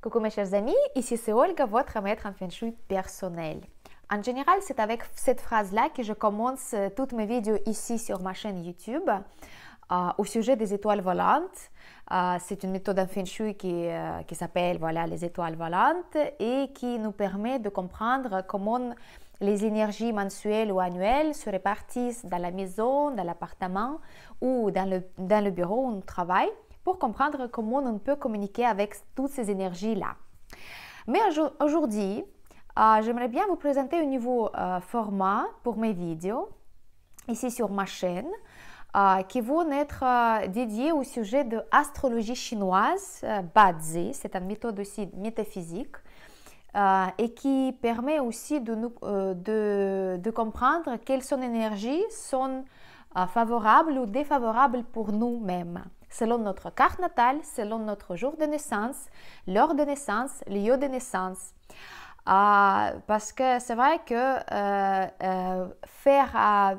Coucou mes chers amis, ici c'est Olga, votre maître en Feng Shui personnel. En général, c'est avec cette phrase-là que je commence toutes mes vidéos ici sur ma chaîne YouTube au sujet des étoiles volantes. C'est une méthode en Feng Shui qui s'appelle les étoiles volantes et qui nous permet de comprendre comment les énergies mensuelles ou annuelles se répartissent dans la maison, dans l'appartement ou dans le bureau où on travaille, pour comprendre comment on peut communiquer avec toutes ces énergies-là. Mais aujourd'hui, j'aimerais bien vous présenter un nouveau format pour mes vidéos, ici sur ma chaîne, qui vont être dédiés au sujet de l'astrologie chinoise, Bazi, c'est une méthode aussi métaphysique, et qui permet aussi de comprendre quelles sont les énergies sont favorables ou défavorables pour nous-mêmes, selon notre carte natale, selon notre jour de naissance, l'heure de naissance, le lieu de naissance. Parce que c'est vrai que faire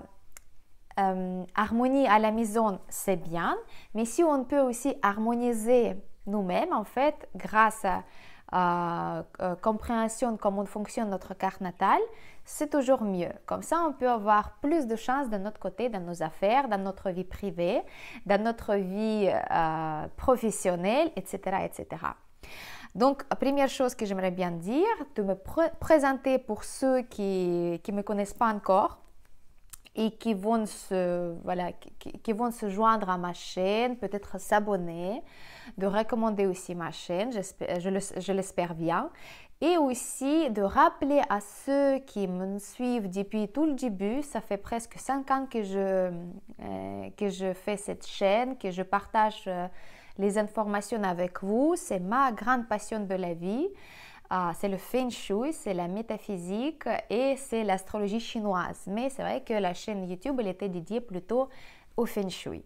harmonie à la maison, c'est bien, mais si on peut aussi harmoniser nous-mêmes, en fait, grâce à compréhension de comment fonctionne notre carte natale, c'est toujours mieux. Comme ça, on peut avoir plus de chance de notre côté, dans nos affaires, dans notre vie privée, dans notre vie professionnelle, etc., etc. Donc, première chose que j'aimerais bien dire, de me présenter pour ceux qui ne me connaissent pas encore et qui vont se joindre à ma chaîne, peut-être s'abonner, de recommander aussi ma chaîne, je l'espère bien, et aussi de rappeler à ceux qui me suivent depuis tout le début, ça fait presque 5 ans que je fais cette chaîne, que je partage les informations avec vous, c'est ma grande passion de la vie. C'est le Feng Shui, c'est la métaphysique et c'est l'astrologie chinoise. Mais c'est vrai que la chaîne YouTube, elle était dédiée plutôt au Feng Shui.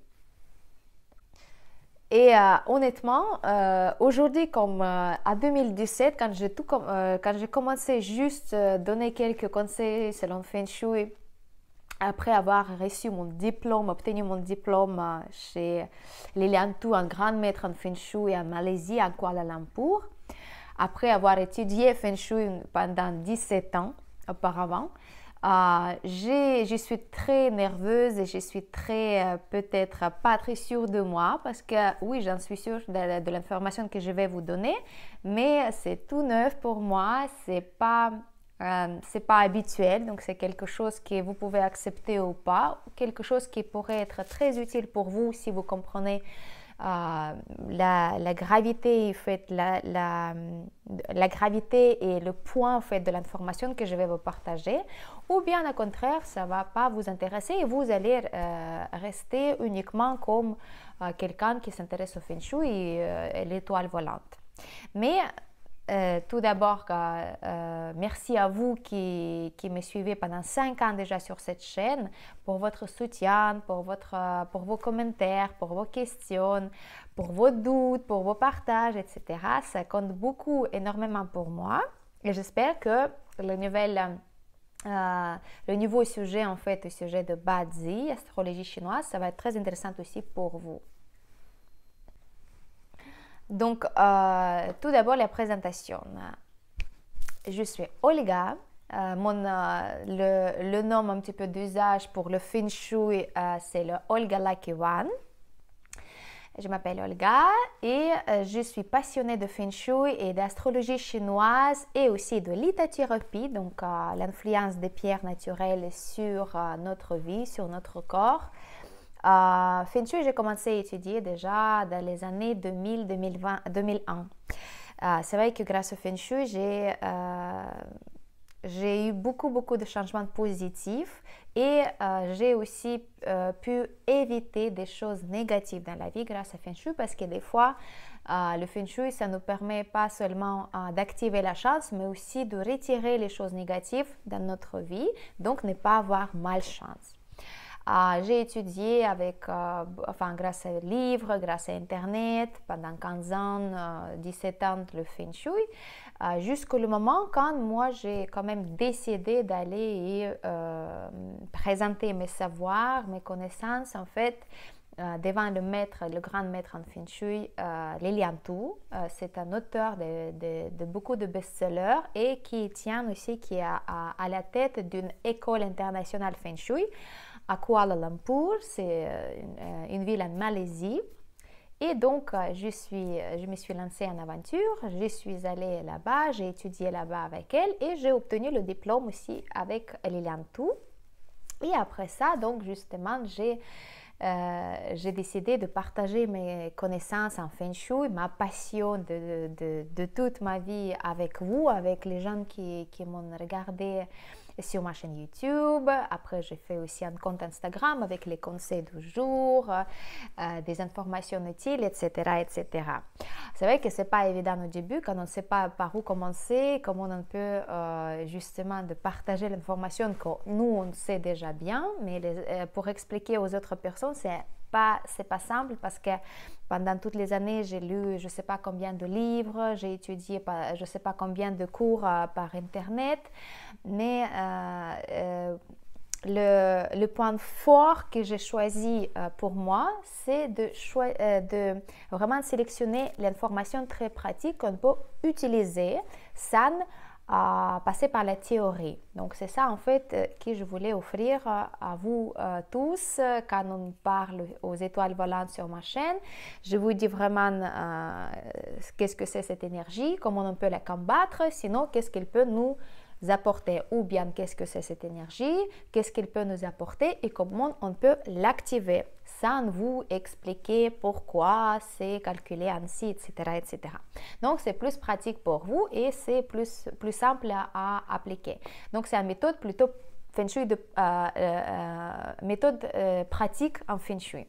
Et honnêtement, aujourd'hui, comme en 2017, quand j'ai commencé juste à donner quelques conseils selon Feng Shui, après avoir reçu mon diplôme, obtenu mon diplôme chez Lilian Tu, un grand maître en Feng Shui en Malaisie, à Kuala Lumpur, après avoir étudié Feng Shui pendant 17 ans auparavant, je suis très nerveuse et je suis peut-être pas très sûre de moi parce que oui, j'en suis sûre de l'information que je vais vous donner, mais c'est tout neuf pour moi, c'est pas habituel, donc c'est quelque chose que vous pouvez accepter ou pas, quelque chose qui pourrait être très utile pour vous si vous comprenez la gravité, la gravité et le point en fait, de l'information que je vais vous partager, ou bien au contraire, ça ne va pas vous intéresser et vous allez rester uniquement comme quelqu'un qui s'intéresse au Feng Shui et l'étoile volante. Mais tout d'abord, merci à vous qui me suivez pendant 5 ans déjà sur cette chaîne pour votre soutien, pour vos commentaires, pour vos questions, pour vos doutes, pour vos partages, etc. Ça compte énormément pour moi et j'espère que le nouveau sujet, en fait, le sujet de Bazi, astrologie chinoise, ça va être très intéressant aussi pour vous. Donc, tout d'abord, la présentation. Je suis Olga. Le nom un petit peu d'usage pour le Feng Shui, c'est le Olga Lucky One. Je m'appelle Olga et je suis passionnée de Feng Shui et d'astrologie chinoise et aussi de lithothérapie, donc l'influence des pierres naturelles sur notre vie, sur notre corps. Feng Shui, j'ai commencé à étudier déjà dans les années 2001. C'est vrai que grâce au Feng Shui, j'ai eu beaucoup de changements positifs et j'ai aussi pu éviter des choses négatives dans la vie grâce au Feng Shui parce que des fois, le Feng Shui, ça nous permet pas seulement d'activer la chance, mais aussi de retirer les choses négatives dans notre vie, donc ne pas avoir malchance. J'ai étudié grâce à livres, grâce à Internet, pendant 15 ans, 17 ans, le Feng Shui, jusqu'au moment quand moi j'ai quand même décidé d'aller présenter mes savoirs, mes connaissances en fait devant le maître, le grand maître en Feng Shui, Lilian Tu. C'est un auteur de beaucoup de best-sellers et qui tient aussi, qui est à la tête d'une école internationale Feng Shui à Kuala Lumpur. C'est une ville en Malaisie. Et donc, je me suis lancée en aventure, je suis allée là-bas, j'ai étudié là-bas avec elle et j'ai obtenu le diplôme aussi avec Lilian Tu. Et après ça, donc justement, j'ai décidé de partager mes connaissances en Feng Shui, ma passion de toute ma vie avec vous, avec les gens qui m'ont regardé sur ma chaîne YouTube. Après, j'ai fait aussi un compte Instagram avec les conseils du jour, des informations utiles, etc., etc. C'est vrai que c'est pas évident au début quand on ne sait pas par où commencer, comment on peut justement de partager l'information que nous on sait déjà bien, mais pour expliquer aux autres personnes, c'est pas simple parce que pendant toutes les années, j'ai lu je ne sais pas combien de livres, j'ai étudié je ne sais pas combien de cours par Internet, mais le point fort que j'ai choisi pour moi, c'est de vraiment sélectionner l'information très pratique qu'on peut utiliser sans passer par la théorie. Donc c'est ça en fait que je voulais offrir à vous tous quand on parle aux étoiles volantes sur ma chaîne. Je vous dis vraiment qu'est-ce que c'est cette énergie, comment on peut la combattre, sinon qu'est-ce qu'elle peut nous apporter, ou bien qu'est-ce que c'est cette énergie, qu'est-ce qu'elle peut nous apporter et comment on peut l'activer sans vous expliquer pourquoi c'est calculé ainsi, etc., etc. Donc, c'est plus pratique pour vous et c'est plus simple à appliquer. Donc, c'est une méthode plutôt Feng Shui, méthode pratique en Feng Shui.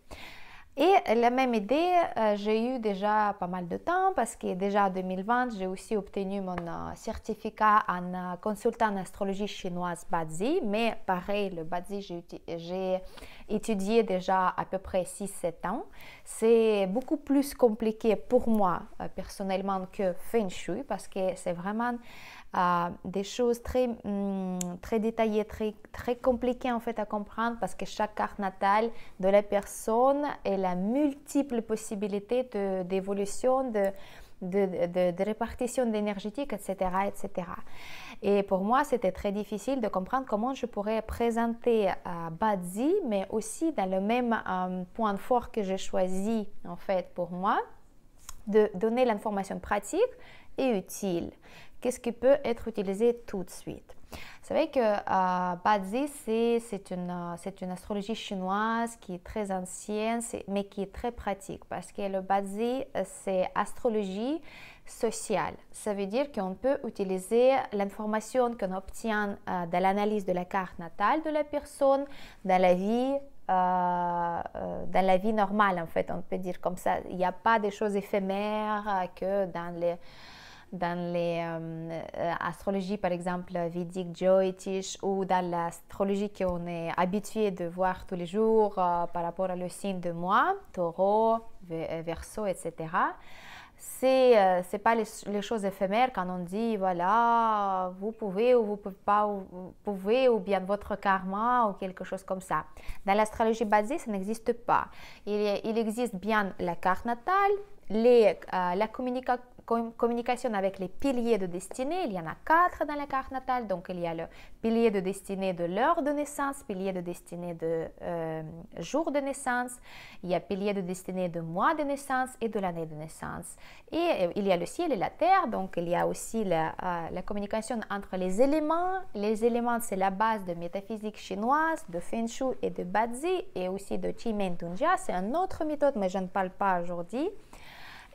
Et la même idée, j'ai eu déjà pas mal de temps parce que déjà en 2020, j'ai aussi obtenu mon certificat en consultant en astrologie chinoise Bazi. Mais pareil, le Bazi, j'ai étudié déjà à peu près 6-7 ans. C'est beaucoup plus compliqué pour moi personnellement que Feng Shui parce que c'est vraiment des choses très détaillées, très compliquées en fait à comprendre parce que chaque carte natale de la personne elle a multiples possibilités d'évolution, de répartition d'énergétique, etc., etc. Et pour moi, c'était très difficile de comprendre comment je pourrais présenter Bazi, mais aussi dans le même point fort que j'ai choisi en fait pour moi, de donner l'information pratique et utile. Qu'est-ce qui peut être utilisé tout de suite? Vous savez que Bazi, c'est une astrologie chinoise qui est très ancienne, mais qui est très pratique parce que le Bazi, c'est astrologie sociale. Ça veut dire qu'on peut utiliser l'information qu'on obtient de l'analyse de la carte natale de la personne dans la vie normale, en fait, on peut dire comme ça. Il n'y a pas de choses éphémères que dans les astrologies, par exemple, védique, Jyotish, ou dans l'astrologie qu'on est habitué de voir tous les jours par rapport à le signe de mois, Taureau, Verseau, etc. C'est pas les choses éphémères quand on dit voilà vous pouvez ou vous pouvez pas, vous pouvez ou bien votre karma ou quelque chose comme ça. Dans l'astrologie basée, ça n'existe pas. Il existe bien la carte natale, la communication avec les piliers de destinée. Il y en a 4 dans la carte natale. Donc, il y a le pilier de destinée de l'heure de naissance, pilier de destinée de jour de naissance, il y a pilier de destinée de mois de naissance et de l'année de naissance. Et il y a le ciel et la terre. Donc, il y a aussi la communication entre les éléments. Les éléments, c'est la base de métaphysique chinoise, de Feng Shui et de Bazi, et aussi de Qi Tunjia. C'est une autre méthode, mais je ne parle pas aujourd'hui.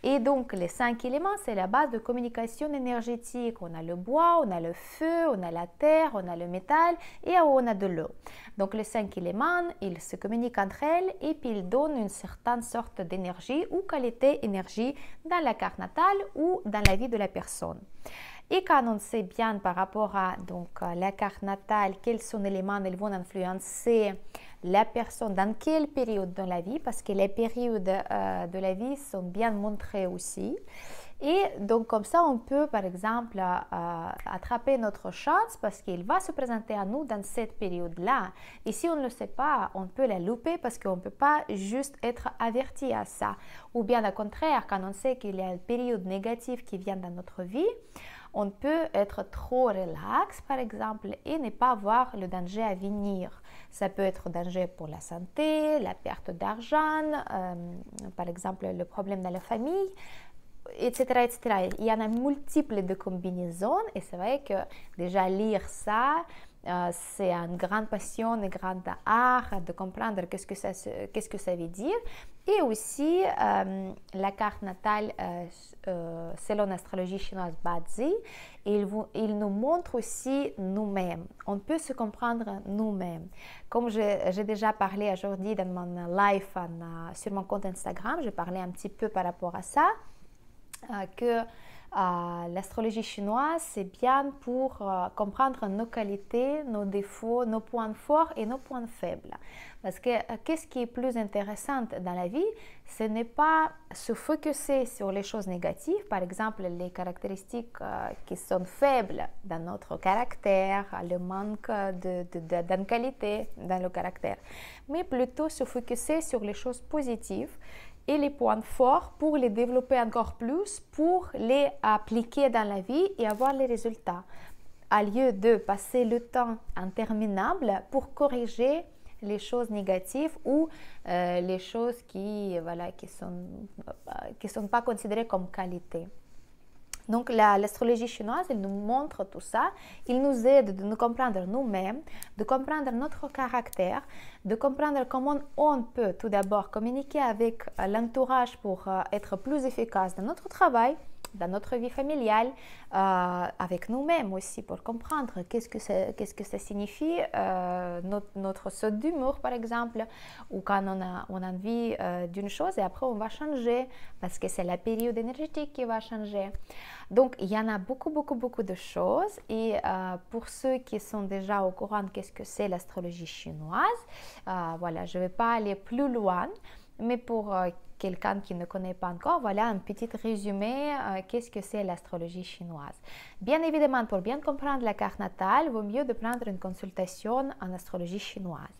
Et donc, les 5 éléments, c'est la base de communication énergétique. On a le bois, on a le feu, on a la terre, on a le métal et on a de l'eau. Donc, les 5 éléments, ils se communiquent entre elles et puis ils donnent une certaine sorte d'énergie ou qualité énergie dans la carte natale ou dans la vie de la personne. Et quand on sait bien par rapport à la carte natale, quels sont les éléments ils vont influencer la personne, dans quelle période de la vie, parce que les périodes de la vie sont bien montrées aussi. Et donc comme ça, on peut par exemple attraper notre chance parce qu'il va se présenter à nous dans cette période-là. Et si on ne le sait pas, on peut la louper parce qu'on ne peut pas juste être averti à ça. Ou bien au contraire, quand on sait qu'il y a une période négative qui vient dans notre vie, on peut être trop relax, par exemple, et ne pas voir le danger à venir. Ça peut être danger pour la santé, la perte d'argent, par exemple, le problème dans la famille, etc., etc. Il y en a multiples de combinaisons et c'est vrai que déjà lire ça, c'est une grande passion, un grand art de comprendre qu'est-ce que ça veut dire. Et aussi, la carte natale selon l'astrologie chinoise Bazi, il nous montre aussi nous-mêmes. On peut se comprendre nous-mêmes. Comme j'ai déjà parlé aujourd'hui dans mon live sur mon compte Instagram, j'ai parlé un petit peu par rapport à ça, que l'astrologie chinoise, c'est bien pour comprendre nos qualités, nos défauts, nos points forts et nos points faibles. Parce que qu'est-ce qui est plus intéressant dans la vie, ce n'est pas se focuser sur les choses négatives, par exemple les caractéristiques qui sont faibles dans notre caractère, le manque d'une qualité dans le caractère, mais plutôt se focuser sur les choses positives et les points forts pour les développer encore plus, pour les appliquer dans la vie et avoir les résultats, à lieu de passer le temps interminable pour corriger les choses négatives ou les choses qui sont pas considérées comme qualité. Donc l'astrologie chinoise, elle nous montre tout ça, il nous aide de nous comprendre nous-mêmes, de comprendre notre caractère, de comprendre comment on peut tout d'abord communiquer avec l'entourage pour être plus efficace dans notre travail, dans notre vie familiale, avec nous-mêmes aussi, pour comprendre qu'est-ce que ça signifie, notre saut d'humour par exemple, ou quand on a envie d'une chose et après on va changer, parce que c'est la période énergétique qui va changer. Donc il y en a beaucoup de choses, et pour ceux qui sont déjà au courant de qu'est-ce que c'est l'astrologie chinoise, voilà, je ne vais pas aller plus loin, mais pour quelqu'un qui ne connaît pas encore, voilà un petit résumé, qu'est-ce que c'est l'astrologie chinoise. Bien évidemment, pour bien comprendre la carte natale, il vaut mieux de prendre une consultation en astrologie chinoise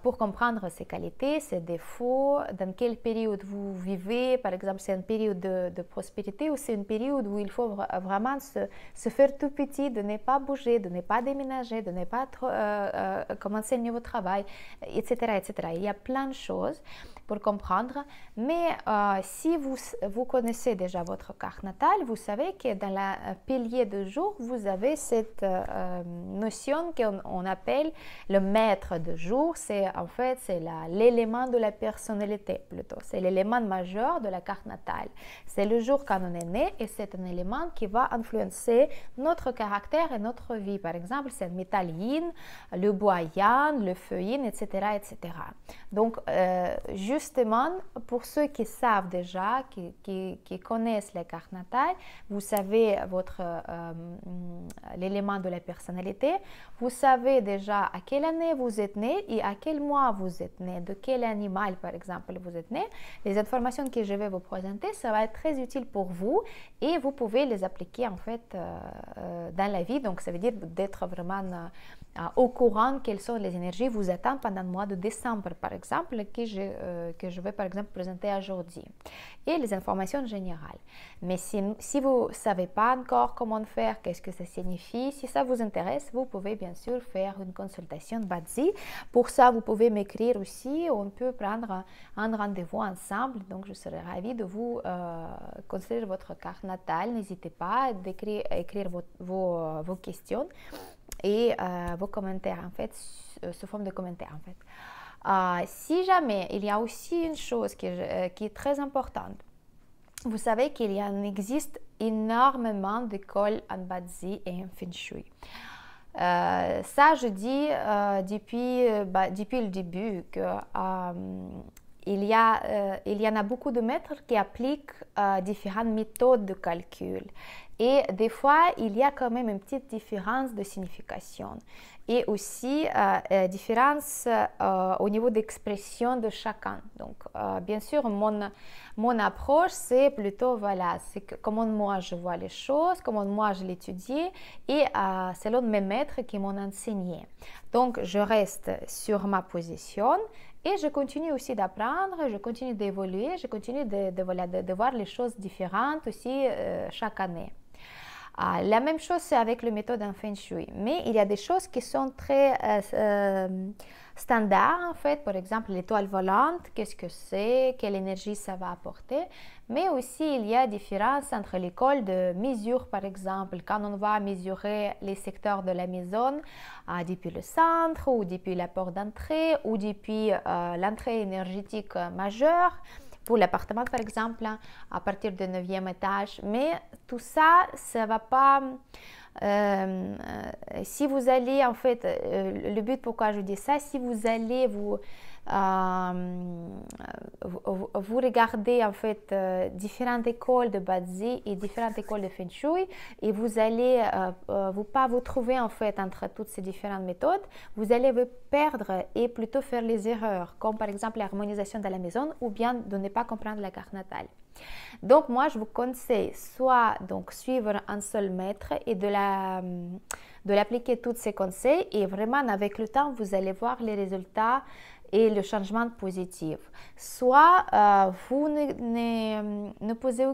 pour comprendre ses qualités, ses défauts, dans quelle période vous vivez. Par exemple, c'est une période de prospérité ou c'est une période où il faut vraiment se faire tout petit, de ne pas bouger, de ne pas déménager, de ne pas commencer un nouveau travail, etc., etc. Il y a plein de choses pour comprendre, mais si vous connaissez déjà votre carte natale, vous savez que dans la pilier de jour, vous avez cette notion qu'on appelle le maître de jour. C'est en fait l'élément de la personnalité plutôt, c'est l'élément majeur de la carte natale. C'est le jour quand on est né et c'est un élément qui va influencer notre caractère et notre vie. Par exemple, c'est le métal yin, le bois yang, le feu yin, etc., etc. Donc, justement, pour ceux qui savent déjà, qui connaissent la carte natale, vous savez l'élément de la personnalité, vous savez déjà à quelle année vous êtes né et à quel mois vous êtes né, de quel animal par exemple vous êtes né. Les informations que je vais vous présenter, ça va être très utile pour vous et vous pouvez les appliquer en fait dans la vie. Donc ça veut dire d'être vraiment au courant quelles sont les énergies vous attendent pendant le mois de décembre par exemple, que je vais par exemple présenter aujourd'hui, et les informations générales. Mais si vous ne savez pas encore comment faire, qu'est-ce que ça signifie, si ça vous intéresse, vous pouvez bien sûr faire une consultation Bazi. Pour ça, vous pouvez m'écrire aussi, on peut prendre un rendez-vous ensemble. Donc je serai ravie de vous considérer votre carte natale. N'hésitez pas à écrire vos questions et vos commentaires en fait, sous forme de commentaires en fait. Si jamais il y a aussi une chose qui est très importante, vous savez qu'il existe énormément d'écoles en Bazi et en Feng Shui. Ça, je dis depuis le début que il y en a beaucoup de maîtres qui appliquent différentes méthodes de calcul. Et des fois, il y a quand même une petite différence de signification. Et aussi, différence au niveau d'expression de chacun. Donc, bien sûr, mon approche, c'est plutôt, voilà, c'est comment moi je vois les choses, comment moi je l'étudie, et selon mes maîtres qui m'ont enseigné. Donc, je reste sur ma position. Et je continue aussi d'apprendre, je continue d'évoluer, je continue de voir les choses différentes aussi chaque année. La même chose c'est avec la méthode en Feng Shui, mais il y a des choses qui sont très standards en fait, par exemple l'étoile volante, qu'est-ce que c'est, quelle énergie ça va apporter, mais aussi il y a différence entre l'école de mesure par exemple, quand on va mesurer les secteurs de la maison depuis le centre ou depuis la porte d'entrée ou depuis l'entrée énergétique majeure, pour l'appartement par exemple, à partir du 9e étage, mais tout ça, ça va pas, si vous allez en fait, le but pourquoi je dis ça, si vous allez vous regardez en fait différentes écoles de Bazi et différentes écoles de Feng Shui et vous allez pas vous trouver en fait entre toutes ces différentes méthodes, vous allez vous perdre et plutôt faire les erreurs comme par exemple l'harmonisation de la maison ou bien de ne pas comprendre la carte natale. Donc moi je vous conseille soit donc suivre un seul maître et de l'appliquer tous ces conseils et vraiment avec le temps vous allez voir les résultats et le changement positif. Soit vous ne posez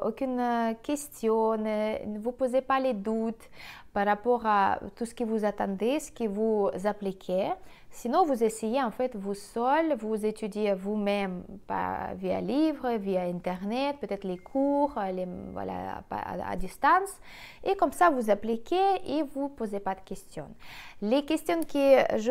aucune question, ne vous posez pas les doutes par rapport à tout ce que vous attendez, ce que vous appliquez. Sinon, vous essayez en fait vous seul, vous étudiez vous-même via livre, via Internet, peut-être les cours, voilà, à distance. Et comme ça, vous appliquez et vous ne posez pas de questions. Les questions que je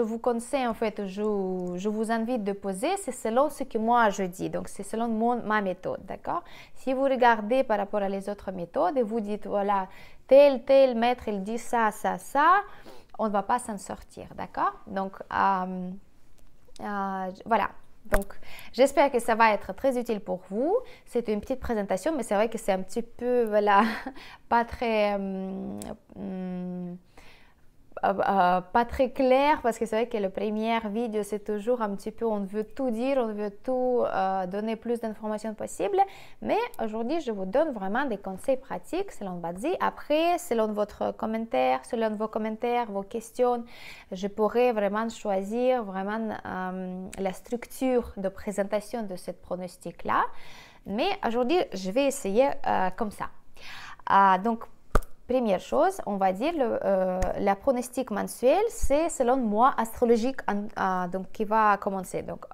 vous conseille, en fait, je vous invite de poser, c'est selon ce que moi je dis. Donc, c'est selon ma méthode, d'accord? Si vous regardez par rapport à les autres méthodes et vous dites, voilà, tel maître, il dit ça, ça, ça, on ne va pas s'en sortir, d'accord? Donc, voilà. Donc, j'espère que ça va être très utile pour vous. C'est une petite présentation, mais c'est vrai que c'est un petit peu, voilà, pas très clair parce que c'est vrai que la première vidéo c'est toujours un petit peu on veut tout dire, on veut tout donner plus d'informations possible, mais aujourd'hui je vous donne vraiment des conseils pratiques selon Bazi. Après selon votre commentaire, selon vos commentaires, vos questions, je pourrais vraiment choisir vraiment la structure de présentation de ce pronostic là, mais aujourd'hui je vais essayer comme ça. Donc première chose, on va dire, la pronostic mensuel, c'est selon mois astrologique donc, qui va commencer. Donc,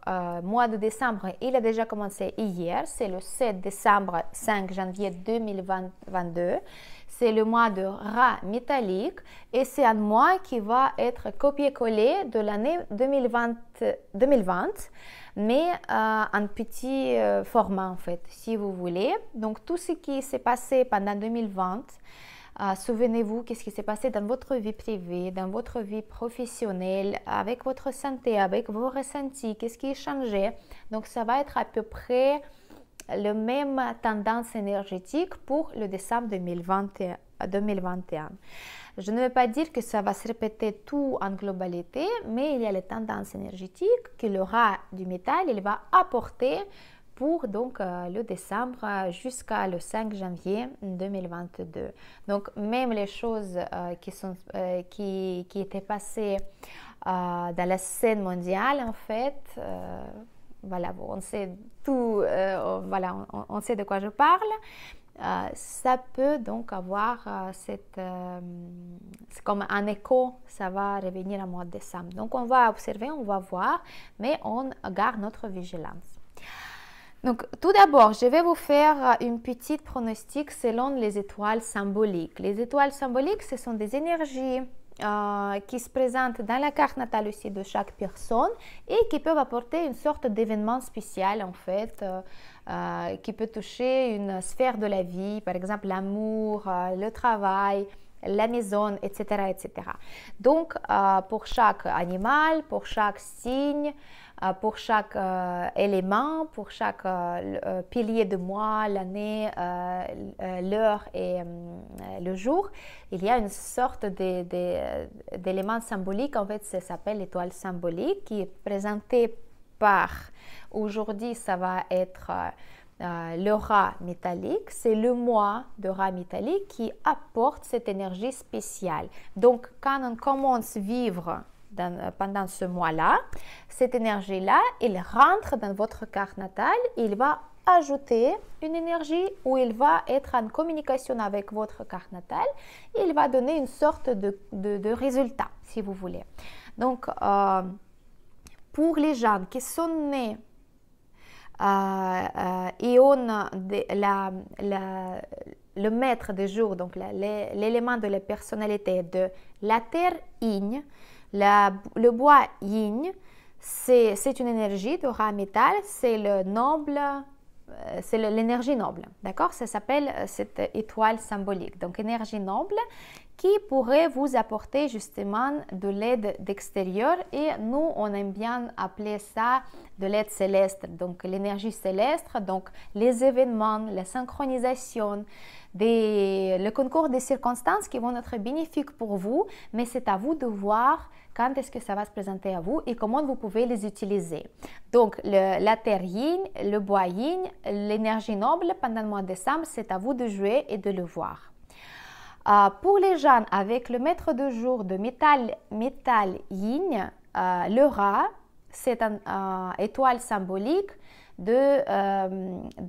mois de décembre, il a déjà commencé hier, c'est le 7 décembre, 5 janvier 2022. C'est le mois de rat métallique et c'est un mois qui va être copié-collé de l'année 2020, mais en petit format en fait, si vous voulez. Donc, tout ce qui s'est passé pendant 2020, souvenez-vous qu'est-ce qui s'est passé dans votre vie privée, dans votre vie professionnelle, avec votre santé, avec vos ressentis, qu'est-ce qui a changé. Donc, ça va être à peu près la même tendance énergétique pour le décembre 2021. Je ne veux pas dire que ça va se répéter tout en globalité, mais il y a les tendances énergétiques que le rat du métal, il va apporter pour donc le décembre jusqu'à le 5 janvier 2022. Donc même les choses qui étaient passées dans la scène mondiale en fait, voilà, on sait tout, voilà, on sait de quoi je parle. Ça peut donc avoir c'est comme un écho, ça va revenir au mois de décembre. Donc on va observer, on va voir, mais on garde notre vigilance. Donc, tout d'abord, je vais vous faire une petite pronostic selon les étoiles symboliques. Les étoiles symboliques, ce sont des énergies qui se présentent dans la carte natale aussi de chaque personne et qui peuvent apporter une sorte d'événement spécial en fait, qui peut toucher une sphère de la vie, par exemple l'amour, le travail, la maison, etc., etc. Donc, pour chaque animal, pour chaque signe, pour chaque élément, pour chaque pilier de mois, l'année, l'heure et le jour, il y a une sorte d'élément symbolique. En fait, ça s'appelle l'étoile symbolique qui est présentée par, aujourd'hui, ça va être le rat métallique. C'est le mois de rat métallique qui apporte cette énergie spéciale. Donc, quand on commence à vivre pendant ce mois-là, cette énergie-là, elle rentre dans votre carte natale, il va ajouter une énergie où il va être en communication avec votre carte natale, il va donner une sorte de résultat, si vous voulez. Donc, pour les gens qui sont nés et ont le maître du jour, donc l'élément de la personnalité de la terre yin, le bois yin, c'est une énergie de rat métal, c'est le noble, c'est l'énergie noble, d'accord? Ça s'appelle cette étoile symbolique. Donc, énergie noble qui pourrait vous apporter justement de l'aide d'extérieur et nous, on aime bien appeler ça de l'aide céleste. Donc, l'énergie céleste, donc les événements, la synchronisation, le concours des circonstances qui vont être bénéfiques pour vous, mais c'est à vous de voir quand est-ce que ça va se présenter à vous et comment vous pouvez les utiliser. Donc, la terre yin, le bois yin, l'énergie noble pendant le mois de décembre, c'est à vous de jouer et de le voir. Pour les gens avec le maître de jour de métal yin, le rat, c'est une étoile symbolique de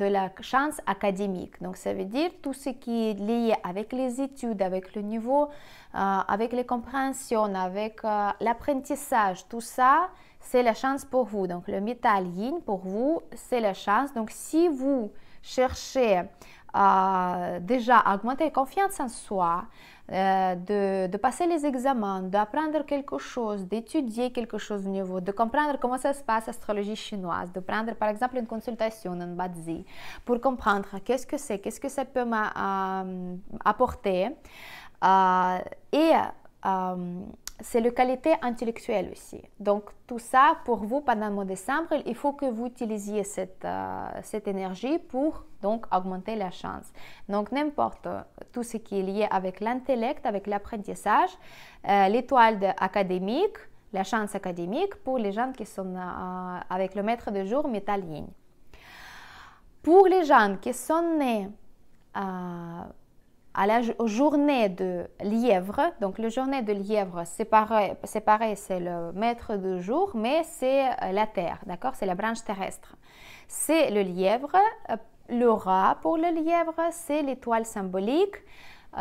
la chance académique. Donc, ça veut dire tout ce qui est lié avec les études, avec le niveau, avec les compréhensions, avec l'apprentissage, tout ça, c'est la chance pour vous. Donc, le métal yin, pour vous, c'est la chance. Donc, si vous cherchez déjà à augmenter la confiance en soi, de passer les examens, d'apprendre quelque chose, d'étudier quelque chose de nouveau, de comprendre comment ça se passe l'astrologie chinoise, de prendre par exemple une consultation en Bazi pour comprendre qu'est-ce que c'est, qu'est-ce que ça peut m'apporter. C'est la qualité intellectuelle aussi. Donc, tout ça, pour vous, pendant le mois de décembre, il faut que vous utilisiez cette énergie pour donc augmenter la chance. Donc, n'importe tout ce qui est lié avec l'intellect, avec l'apprentissage, l'étoile académique, la chance académique pour les gens qui sont avec le maître de jour métal yin. Pour les gens qui sont nés à la journée de lièvre, donc la journée de lièvre, c'est pareil, c'est le maître de jour, mais c'est la terre, d'accord? C'est la branche terrestre. C'est le lièvre, le rat pour le lièvre, c'est l'étoile symbolique,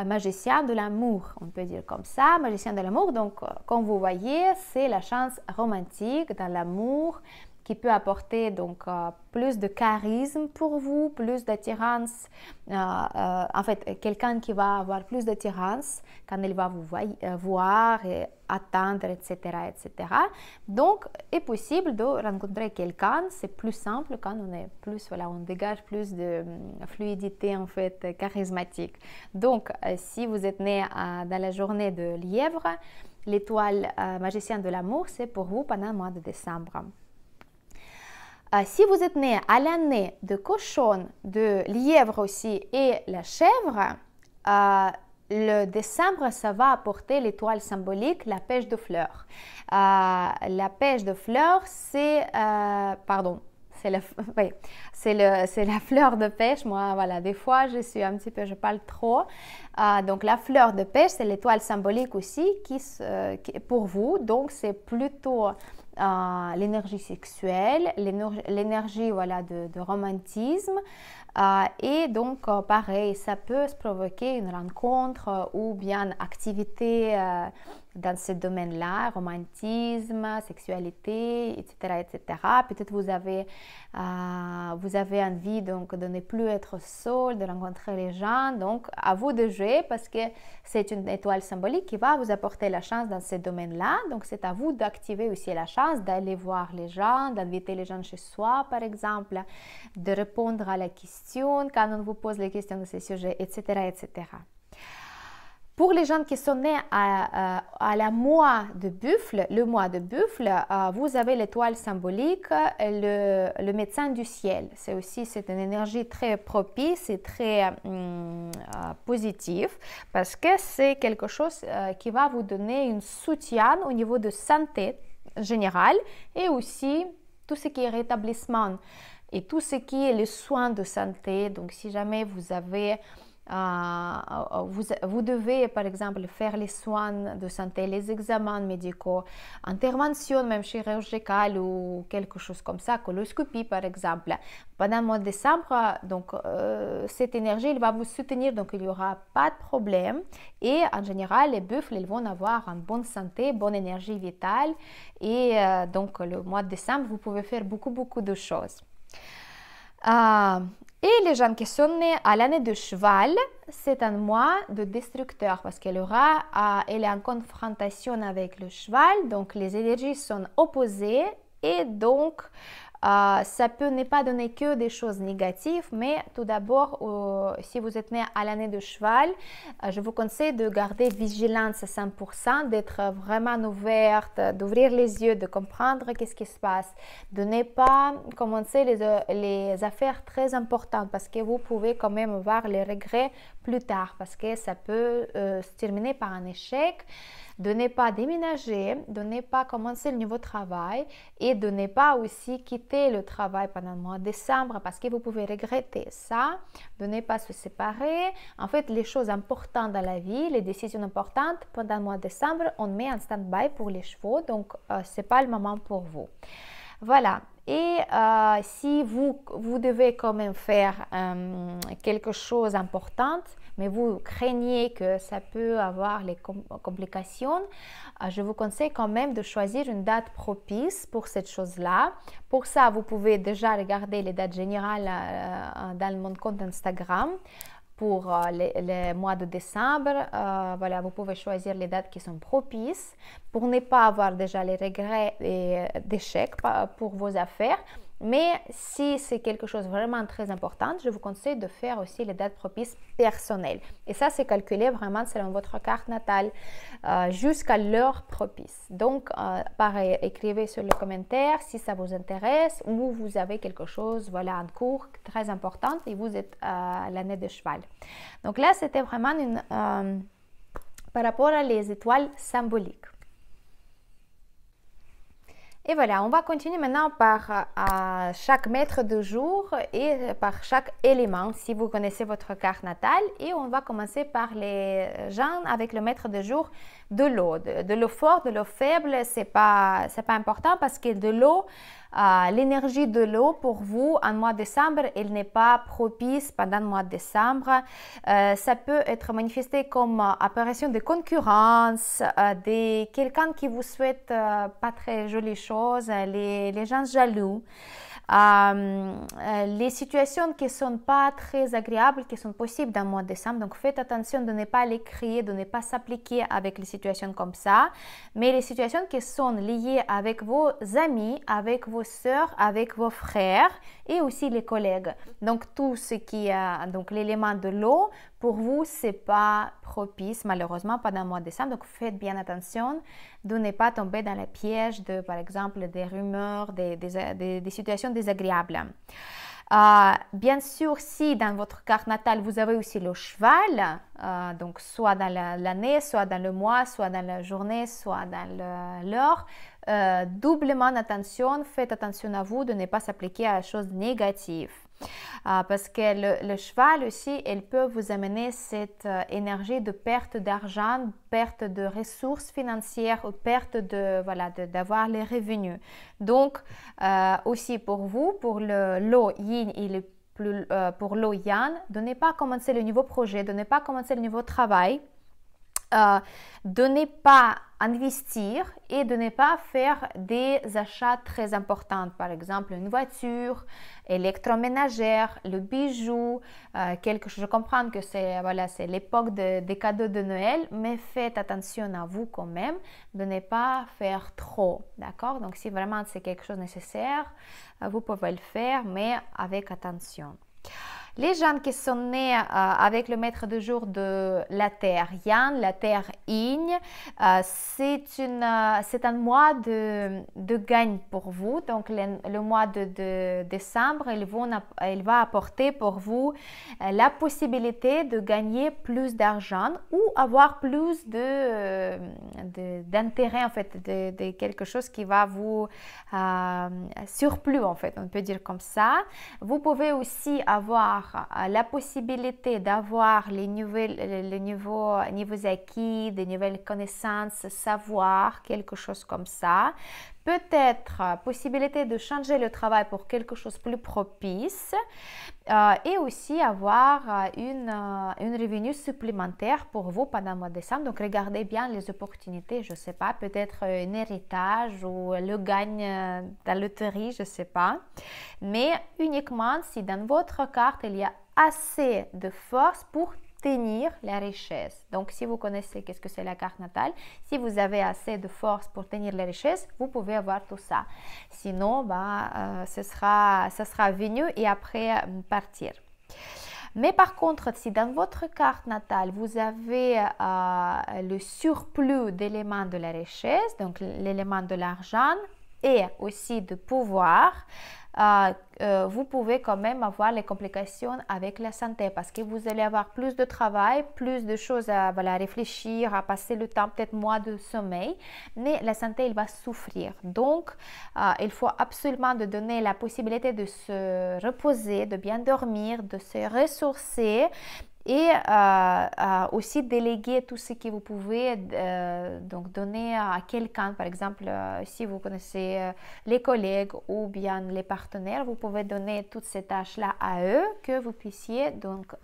magicien de l'amour, on peut dire comme ça, magicien de l'amour. Donc, comme vous voyez, c'est la chance romantique dans l'amour, qui peut apporter donc plus de charisme pour vous, plus d'attirance. En fait, quelqu'un qui va avoir plus d'attirance quand il va vous voir et attendre, etc., etc. Donc, il est possible de rencontrer quelqu'un. C'est plus simple quand on est plus, voilà, on dégage plus de fluidité en fait charismatique. Donc, si vous êtes né dans la journée de lièvre, l'étoile magicien de l'amour, c'est pour vous pendant le mois de décembre. Si vous êtes né à l'année de cochon, de lièvre aussi et la chèvre, le décembre, ça va apporter l'étoile symbolique, la pêche de fleurs. La pêche de fleurs, c'est la fleur de pêche. Moi, voilà, des fois, je parle trop. Donc, la fleur de pêche, c'est l'étoile symbolique aussi qui pour vous. Donc, c'est plutôt l'énergie sexuelle, l'énergie voilà, de romantisme. Et donc, pareil, ça peut se provoquer une rencontre ou bien activité dans ce domaine-là, romantisme, sexualité, etc., etc. Peut-être vous avez envie donc, de ne plus être seul, de rencontrer les gens. Donc, à vous de jouer parce que c'est une étoile symbolique qui va vous apporter la chance dans ce domaine-là. Donc, c'est à vous d'activer aussi la chance d'aller voir les gens, d'inviter les gens chez soi, par exemple, de répondre à la question quand on vous pose les questions de ce sujet, etc., etc. Pour les gens qui sont nés à la mois de buffle, le mois de buffle, vous avez l'étoile symbolique, le médecin du ciel. C'est une énergie très propice et très positive parce que c'est quelque chose qui va vous donner un soutien au niveau de santé générale et aussi tout ce qui est rétablissement et tout ce qui est les soins de santé. Donc, si jamais vous avez vous devez par exemple faire les soins de santé, les examens médicaux, intervention même chirurgicale ou quelque chose comme ça, coloscopie par exemple. Pendant le mois de décembre, donc cette énergie elle va vous soutenir, donc il n'y aura pas de problème. Et en général, les buffles ils vont avoir une bonne santé, bonne énergie vitale. Et donc le mois de décembre, vous pouvez faire beaucoup de choses. Et les gens qui sont nés à l'année de cheval, c'est un mois de destructeur parce qu'elle est en confrontation avec le cheval, donc les énergies sont opposées et donc ça peut ne pas donner que des choses négatives, mais tout d'abord, si vous êtes né à l'année de cheval, je vous conseille de garder vigilance à 100%, d'être vraiment ouverte, d'ouvrir les yeux, de comprendre qu'est-ce qui se passe, de ne pas commencer les affaires très importantes parce que vous pouvez quand même avoir les regrets plus tard parce que ça peut se terminer par un échec. De ne pas déménager, de ne pas commencer le nouveau travail et de ne pas aussi quitter le travail pendant le mois de décembre parce que vous pouvez regretter ça, de ne pas se séparer. En fait, les choses importantes dans la vie, les décisions importantes pendant le mois de décembre, on met en stand-by pour les chevaux, donc ce n'est pas le moment pour vous. Voilà. Et si vous devez quand même faire quelque chose d'important, mais vous craignez que ça peut avoir les complications, je vous conseille quand même de choisir une date propice pour cette chose-là. Pour ça, vous pouvez déjà regarder les dates générales dans mon compte Instagram. Pour le mois de décembre, voilà, vous pouvez choisir les dates qui sont propices pour ne pas avoir déjà les regrets d'échecs pour vos affaires. Mais si c'est quelque chose vraiment très important, je vous conseille de faire aussi les dates propices personnelles. Et ça, c'est calculé vraiment selon votre carte natale jusqu'à l'heure propice. Donc, pareil, écrivez sur le commentaire si ça vous intéresse ou vous avez quelque chose, voilà, en cours très important et vous êtes à l'année de cheval. Donc là, c'était vraiment par rapport à les étoiles symboliques. Et voilà, on va continuer maintenant par chaque maître de jour et par chaque élément, si vous connaissez votre carte natale. Et on va commencer par les gens avec le maître de jour de l'eau. De l'eau forte, de l'eau faible, c'est pas important parce que de l'eau, l'énergie de l'eau pour vous en mois de décembre, elle n'est pas propice pendant le mois de décembre. Ça peut être manifesté comme apparition de concurrence, de quelqu'un qui vous souhaite pas très jolies choses, les gens jaloux. Les situations qui ne sont pas très agréables, qui sont possibles dans le mois de décembre. Donc, faites attention de ne pas les créer, de ne pas s'appliquer avec les situations comme ça. Mais les situations qui sont liées avec vos amis, avec vos sœurs, avec vos frères et aussi les collègues. Donc, tout ce qui est donc l'élément de l'eau, pour vous, ce n'est pas propice, malheureusement, pendant le mois de décembre. Donc, faites bien attention de ne pas tomber dans le piège de, par exemple, des rumeurs, des situations désagréables. Bien sûr, si dans votre carte natale, vous avez aussi le cheval, donc soit dans l'année, soit dans le mois, soit dans la journée, soit dans l'heure, doublement attention, faites attention à vous de ne pas s'appliquer à des choses négatives. Parce que le cheval aussi, elle peut vous amener cette énergie de perte d'argent, perte de ressources financières, ou perte d'avoir les revenus. Donc, aussi pour vous, pour l'eau yin et pour l'eau yang, de ne pas commencer le nouveau projet, de ne pas commencer le nouveau travail, de ne pas investir et de ne pas faire des achats très importants, par exemple une voiture, électroménagère, le bijou, quelque chose. Je comprends que c'est l'époque des cadeaux de Noël, mais faites attention à vous quand même de ne pas faire trop, d'accord? Donc si vraiment c'est quelque chose de nécessaire, vous pouvez le faire, mais avec attention. Les gens qui sont nés avec le maître de jour de la Terre Yang, la Terre Yin, c'est un mois de gagne pour vous. Donc le mois de décembre, il va apporter pour vous la possibilité de gagner plus d'argent ou avoir plus d'intérêt en fait, de quelque chose qui va vous surplus en fait, on peut dire comme ça. Vous pouvez aussi avoir la possibilité d'avoir les nouveaux acquis, des nouvelles connaissances, savoir, quelque chose comme ça. Peut-être possibilité de changer le travail pour quelque chose de plus propice et aussi avoir une revenu supplémentaire pour vous pendant le mois de décembre. Donc, regardez bien les opportunités, je ne sais pas, peut-être un héritage ou le gagne de la loterie, je ne sais pas. Mais uniquement si dans votre carte, il y a assez de force pour tenir la richesse. Donc, si vous connaissez qu'est-ce que c'est la carte natale, si vous avez assez de force pour tenir la richesse, vous pouvez avoir tout ça. Sinon, ce sera venu et après partir. Mais par contre, si dans votre carte natale, vous avez le surplus d'éléments de la richesse, donc l'élément de l'argent et aussi de pouvoir, vous pouvez quand même avoir les complications avec la santé parce que vous allez avoir plus de travail, plus de choses à réfléchir, à passer le temps, peut-être moins de sommeil, mais la santé, elle va souffrir. Donc, il faut absolument de donner la possibilité de se reposer, de bien dormir, de se ressourcer et aussi déléguer tout ce que vous pouvez donc donner à quelqu'un. Par exemple, si vous connaissez les collègues ou bien les partenaires, vous pouvez donner toutes ces tâches-là à eux que vous puissiez donc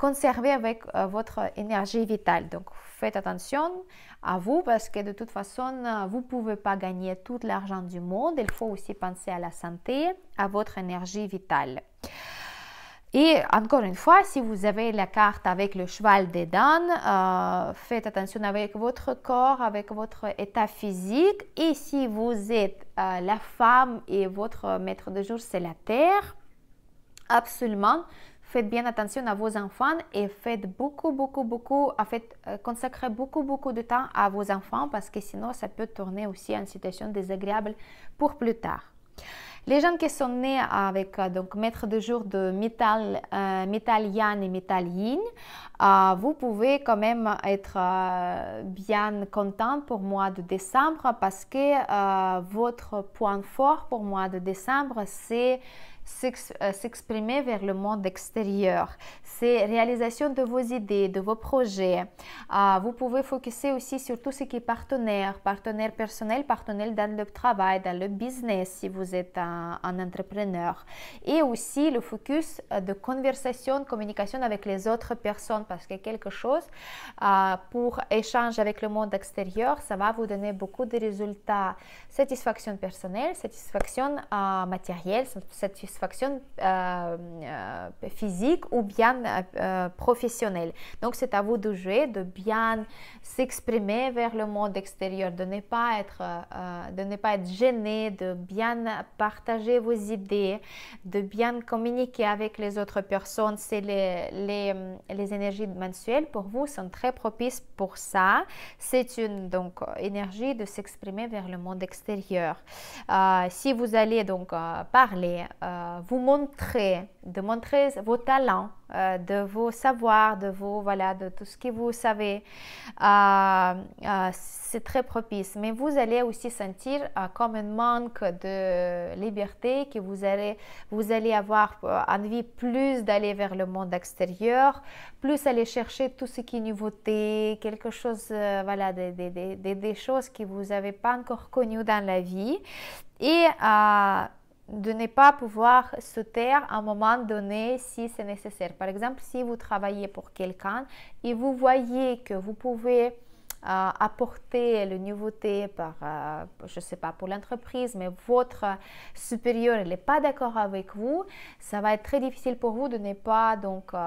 conserver avec votre énergie vitale. Donc, faites attention à vous parce que de toute façon, vous ne pouvez pas gagner tout l'argent du monde. Il faut aussi penser à la santé, à votre énergie vitale. Et encore une fois, si vous avez la carte avec le cheval des dents, faites attention avec votre corps, avec votre état physique. Et si vous êtes la femme et votre maître de jour, c'est la terre, absolument, faites bien attention à vos enfants et faites consacrez beaucoup de temps à vos enfants parce que sinon, ça peut tourner aussi en situation désagréable pour plus tard. Les gens qui sont nés avec donc maître de jour de métal Yang et métal Yin, vous pouvez quand même être bien content pour le mois de décembre parce que votre point fort pour le mois de décembre, c'est s'exprimer vers le monde extérieur. C'est réalisation de vos idées, de vos projets. Vous pouvez focuser aussi sur tout ce qui est partenaire personnel, partenaire dans le travail, dans le business si vous êtes un entrepreneur. Et aussi le focus de conversation, communication avec les autres personnes parce que quelque chose pour échanger avec le monde extérieur, ça va vous donner beaucoup de résultats. Satisfaction personnelle, satisfaction matérielle, satisfaction physique ou bien professionnelle. Donc, c'est à vous de jouer, de bien s'exprimer vers le monde extérieur, de ne pas être gêné, de bien partager vos idées, de bien communiquer avec les autres personnes. C'est les énergies mensuelles pour vous sont très propices pour ça. C'est une énergie de s'exprimer vers le monde extérieur. Si vous allez donc parler, vous montrer vos talents, de vos savoirs, de tout ce que vous savez, c'est très propice. Mais vous allez aussi sentir comme un manque de liberté, que vous allez avoir envie plus d'aller vers le monde extérieur, plus aller chercher tout ce qui est nouveauté, quelque chose, des choses que vous n'avez pas encore connues dans la vie. Et de ne pas pouvoir se taire à un moment donné si c'est nécessaire. Par exemple, si vous travaillez pour quelqu'un et vous voyez que vous pouvez apporter la nouveauté par, je ne sais pas, pour l'entreprise, mais votre supérieur n'est pas d'accord avec vous, ça va être très difficile pour vous de ne pas, donc, de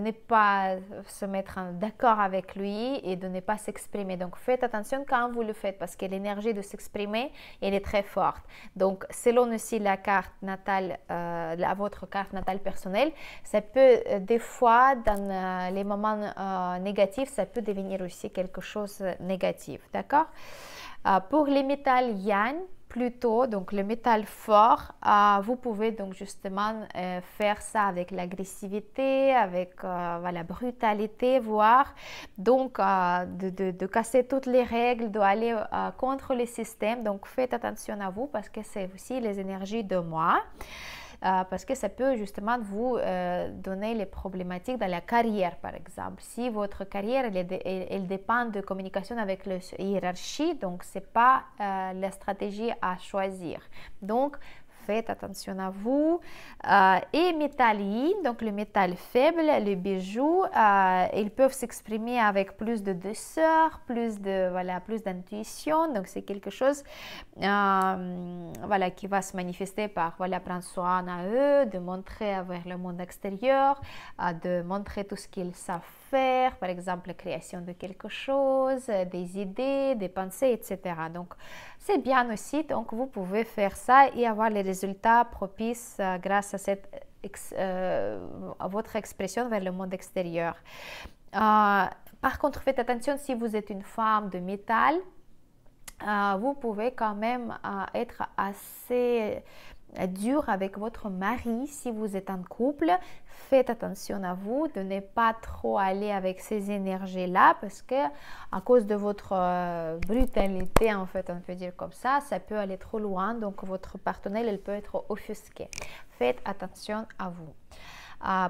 ne pas se mettre d'accord avec lui et de ne pas s'exprimer. Donc, faites attention quand vous le faites parce que l'énergie de s'exprimer, elle est très forte. Donc, selon aussi la carte natale, votre carte natale personnelle, ça peut des fois, dans les moments négatifs, ça peut devenir aussi quelque chose de négatif, d'accord? Pour les métals yang, plutôt, donc le métal fort, vous pouvez donc justement faire ça avec l'agressivité, avec la brutalité, voire donc de casser toutes les règles, d'aller contre le système. Donc faites attention à vous parce que c'est aussi les énergies de moi. Parce que ça peut justement vous donner les problématiques dans la carrière, par exemple. Si votre carrière, elle dépend de communication avec la hiérarchie, donc ce n'est pas la stratégie à choisir. Donc, faites attention à vous. Et métal yin, donc le métal faible, les bijoux, ils peuvent s'exprimer avec plus de douceur, plus d'intuition. Donc c'est quelque chose qui va se manifester par prendre soin à eux, de montrer vers le monde extérieur, de montrer tout ce qu'ils savent faire, par exemple la création de quelque chose, des idées, des pensées, etc. Donc c'est bien aussi, donc vous pouvez faire ça et avoir les résultats propices grâce à votre expression vers le monde extérieur. Par contre, faites attention si vous êtes une femme de métal, vous pouvez quand même être assez dur avec votre mari si vous êtes en couple. Faites attention à vous de ne pas trop aller avec ces énergies-là parce que à cause de votre brutalité, en fait, on peut dire comme ça peut aller trop loin. Donc, votre partenaire, elle peut être offusqué. Faites attention à vous.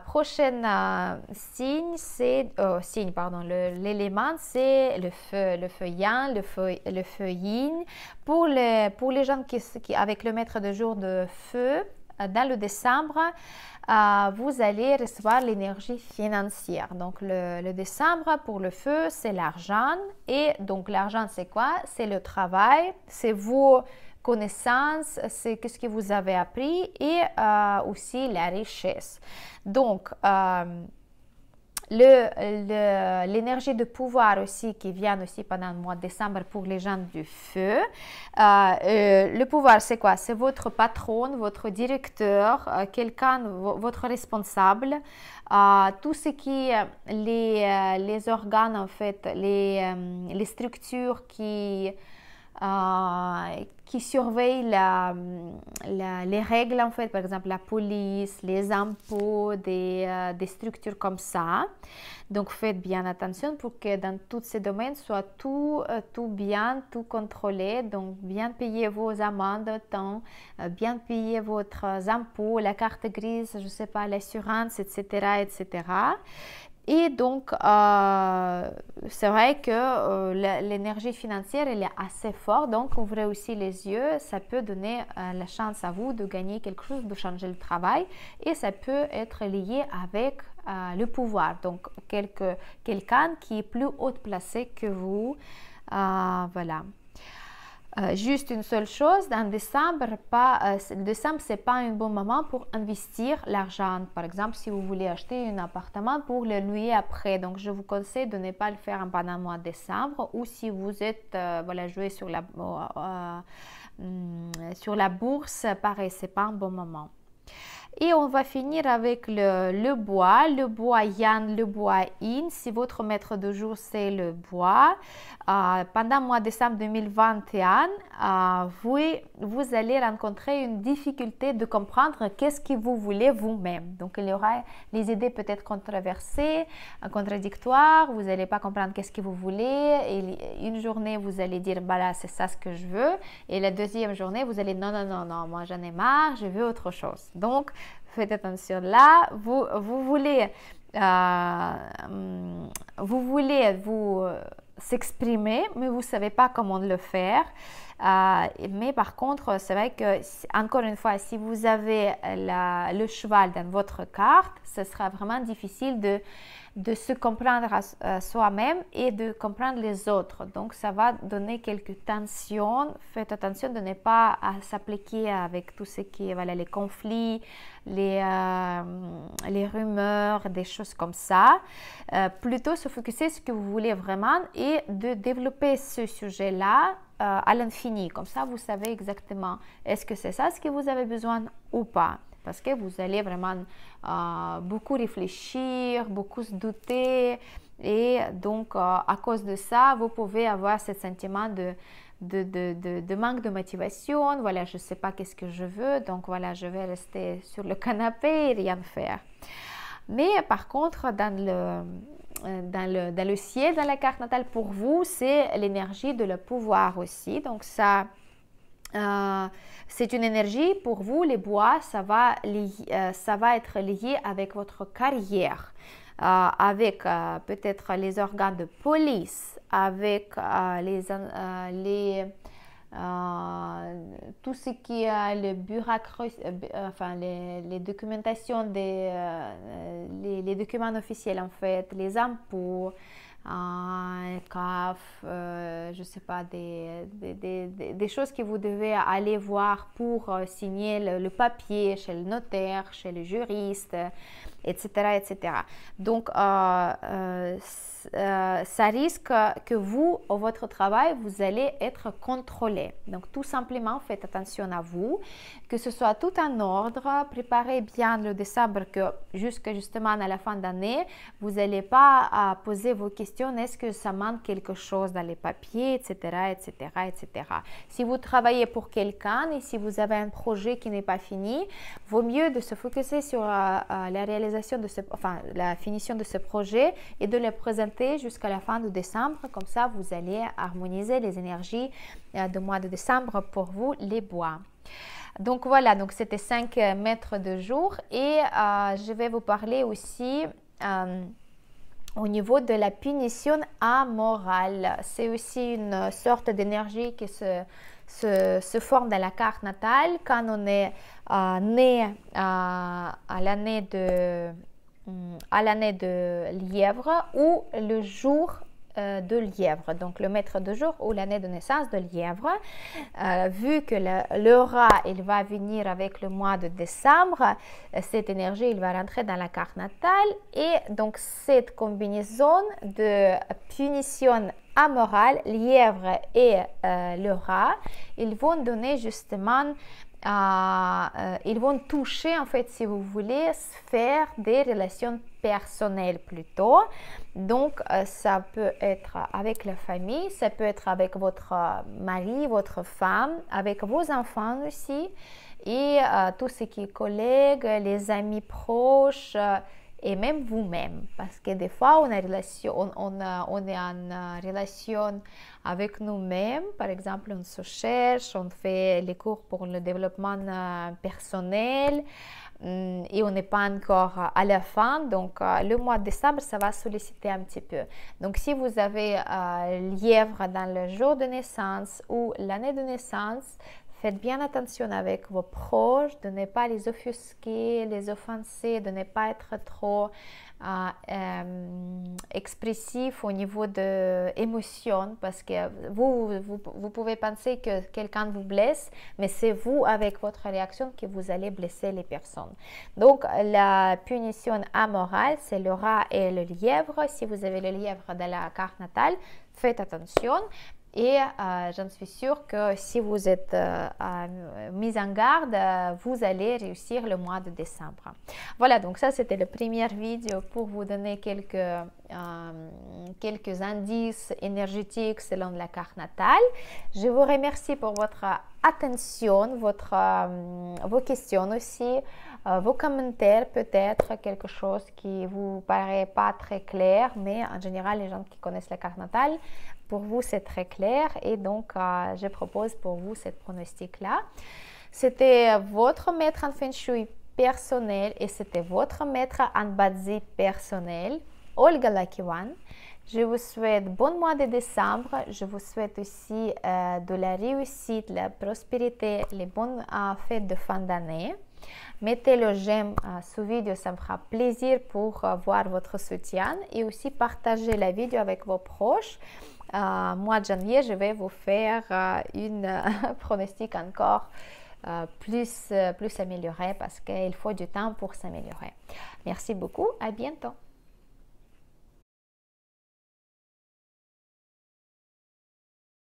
Prochain signe, l'élément, c'est le feu yang, le feu yin. Pour les gens qui avec le maître de jour de feu, dans le décembre, vous allez recevoir l'énergie financière. Donc, le décembre, pour le feu, c'est l'argent. Et donc, l'argent, c'est quoi? C'est le travail, c'est vos connaissances, c'est ce que vous avez appris et aussi la richesse. Donc, l'énergie de pouvoir aussi qui vient aussi pendant le mois de décembre pour les gens du feu. Le pouvoir, c'est quoi? C'est votre patron, votre directeur, votre responsable, tout ce qui les organes, en fait, les structures qui surveillent les règles, en fait, par exemple la police, les impôts, des structures comme ça. Donc faites bien attention pour que dans tous ces domaines soit tout bien, tout contrôlé. Donc bien payer vos amendes au temps, bien payer votre impôts, la carte grise, je ne sais pas, l'assurance, etc., etc. Et donc, c'est vrai que l'énergie financière, elle est assez forte. Donc, ouvrez aussi les yeux. Ça peut donner la chance à vous de gagner quelque chose, de changer le travail. Et ça peut être lié avec le pouvoir. Donc, quelqu'un qui est plus haut placé que vous. Voilà. Juste une seule chose, en décembre, décembre, ce n'est pas un bon moment pour investir l'argent. Par exemple, si vous voulez acheter un appartement pour le louer après. Donc, je vous conseille de ne pas le faire pendant le mois de décembre ou si vous êtes joué sur la bourse, pareil, ce n'est pas un bon moment. Et on va finir avec le bois yang, le bois yin. Si votre maître de jour, c'est le bois, pendant le mois de décembre 2021, vous allez rencontrer une difficulté de comprendre qu'est-ce que vous voulez vous-même. Donc, il y aura les idées peut-être controversées, contradictoires. Vous n'allez pas comprendre qu'est-ce que vous voulez. Et une journée, vous allez dire, bah là, c'est ça ce que je veux. Et la deuxième journée, vous allez, non, moi j'en ai marre, je veux autre chose. Donc, faites attention là, vous voulez vous s'exprimer, mais vous ne savez pas comment le faire. Mais par contre, c'est vrai que, encore une fois, si vous avez le cheval dans votre carte, ce sera vraiment difficile de se comprendre à soi-même et de comprendre les autres. Donc, ça va donner quelques tensions. Faites attention de ne pas s'appliquer avec tout ce qui est voilà, les conflits, les rumeurs, des choses comme ça. Plutôt se focuser sur ce que vous voulez vraiment et de développer ce sujet-là à l'infini. Comme ça, vous savez exactement est-ce que c'est ça ce que vous avez besoin ou pas. Parce que vous allez vraiment beaucoup réfléchir, beaucoup se douter. Et donc, à cause de ça, vous pouvez avoir ce sentiment de manque de motivation. Voilà, je ne sais pas qu'est-ce que je veux. Donc, voilà, je vais rester sur le canapé et rien faire. Mais par contre, dans le ciel, dans la carte natale, pour vous, c'est l'énergie de le pouvoir aussi. Donc, ça... c'est une énergie pour vous, les bois, ça va être lié avec votre carrière, avec peut-être les organes de police, avec tout ce qui est le bureaucratie, enfin les documentations les documents officiels en fait, les impôts, CAF, je ne sais pas, des choses que vous devez aller voir pour signer le papier chez le notaire, chez le juriste, etc. etc. Donc, ça risque que vous, au votre travail, vous allez être contrôlé. Donc, tout simplement, faites attention à vous, que ce soit tout en ordre, préparez bien le décembre, que justement à la fin d'année, vous n'allez pas poser vos questions, est-ce que ça manque quelque chose dans les papiers, etc., etc., etc. Si vous travaillez pour quelqu'un et si vous avez un projet qui n'est pas fini, vaut mieux de se focuser sur la réalisation la finition de ce projet et de le présenter jusqu'à la fin de décembre. Comme ça, vous allez harmoniser les énergies du mois de décembre pour vous, les bois. Donc voilà, donc c'était 5 mètres de jour et je vais vous parler aussi au niveau de la punition amorale. C'est aussi une sorte d'énergie qui se forme dans la carte natale quand on est né à l'année de lièvre ou le jour de lièvre, donc le maître de jour ou l'année de naissance de lièvre. Vu que le rat il va venir avec le mois de décembre, cette énergie il va rentrer dans la carte natale et donc cette combinaison de punition amorale, lièvre et le rat, ils vont donner justement ils vont toucher, en fait, si vous voulez, faire des relations personnelles plutôt. Donc, ça peut être avec la famille, ça peut être avec votre mari, votre femme, avec vos enfants aussi, et tout ce qui est collègues, les amis proches, et même vous-même, parce que des fois on est en relation avec nous-mêmes. Par exemple, on se cherche, on fait les cours pour le développement personnel et on n'est pas encore à la fin. Donc le mois de décembre, ça va solliciter un petit peu. Donc si vous avez lièvre dans le jour de naissance ou l'année de naissance, faites bien attention avec vos proches, de ne pas les offusquer, les offenser, de ne pas être trop expressif au niveau de émotion, parce que vous pouvez penser que quelqu'un vous blesse, mais c'est vous, avec votre réaction, que vous allez blesser les personnes. Donc, la punition amorale, c'est le rat et le lièvre. Si vous avez le lièvre dans la carte natale, faites attention. Et j'en suis sûre que si vous êtes mis en garde, vous allez réussir le mois de décembre. Voilà, donc ça c'était la première vidéo pour vous donner quelques indices énergétiques selon la carte natale. Je vous remercie pour votre attention, vos questions aussi, vos commentaires, peut-être quelque chose qui vous paraît pas très clair, mais en général les gens qui connaissent la carte natale, pour vous, c'est très clair et donc je propose pour vous cette pronostic-là. C'était votre maître en Feng Shui personnel et c'était votre maître en Bazi personnel, Olga Lakiwan. Je vous souhaite bon mois de décembre. Je vous souhaite aussi de la réussite, la prospérité, les bonnes fêtes de fin d'année. Mettez le j'aime sous vidéo, ça me fera plaisir pour voir votre soutien et aussi partagez la vidéo avec vos proches. Mois de janvier, je vais vous faire une pronostic encore plus amélioré parce qu'il faut du temps pour s'améliorer. Merci beaucoup, à bientôt.